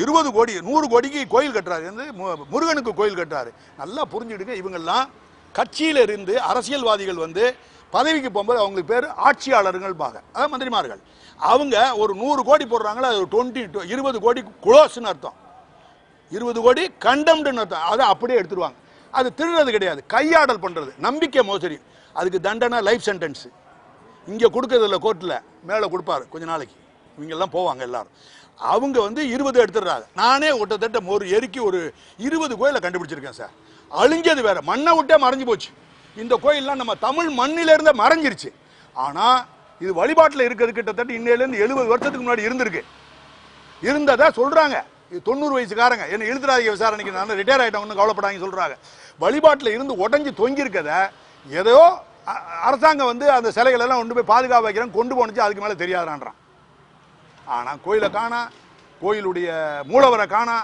20 கோடி 100 கோடிக்கு கோயில் கட்டுறாரு, முருகனுக்கு கோயில் கட்டுறாரு. நல்லா புரிஞ்சுடுங்க, இவங்கெல்லாம் கட்சியில இருந்து அரசியல்வாதிகள் வந்து பதவிக்கு போகும்போது அவங்களுக்கு பேர் ஆட்சியாளர்கள் பாக, அதாவது மந்திரிமார்கள். அவங்க ஒரு 100 கோடி போடுறாங்களா, அது 20 கோடி குளோஸ்ன்னு அர்த்தம், 20 கோடி கண்டம்டுன்னு அர்த்தம். அதை அப்படியே எடுத்துருவாங்க. அது திருடுறது கிடையாது, கையாடல் பண்ணுறது, நம்பிக்கை மோசடி. அதுக்கு தண்டனை லைஃப் சென்டென்ஸு. இங்கே கொடுக்கறதில்ல, கோர்ட்டில் மேலே கொடுப்பாரு கொஞ்ச நாளைக்கு. இவங்கெல்லாம் போவாங்க எல்லாரும். அவங்க வந்து 20 எடுத்துடுறாங்க. நானே கிட்டத்தட்ட ஒரு எரிக்கி ஒரு 20 கோயிலை கண்டுபிடிச்சிருக்கேன் சார். அழிஞ்சது வேற, மண்ணை விட்டே மறைஞ்சு போச்சு. இந்த கோயிலெலாம் நம்ம தமிழ் மண்ணிலிருந்து மறைஞ்சிருச்சு. ஆனால் இது வழிபாட்டில் இருக்கிறது கிட்டத்தட்ட இன்னையிலேருந்து 70 வருஷத்துக்கு முன்னாடி இருந்திருக்கு. இருந்ததா சொல்கிறாங்க. இது 90 வயசுக்காரங்க என்ன இழுத்துறாதீங்க விசாரணைக்கு, நான் ரிட்டையர் ஆகிட்டவங்க கவலைப்படாங்க சொல்கிறாங்க. வழிபாட்டில் இருந்து உடஞ்சி தொங்கியிருக்கத ஏதோ அரசாங்கம் வந்து அந்த சிலைகளெல்லாம் கொண்டு போய் பாதுகாப்பு வைக்கிறாங்க, கொண்டு போனுச்சு, அதுக்கு மேலே தெரியாதான்றான். ஆனால் கோயிலை காணா, கோயிலுடைய மூலவரை காணா.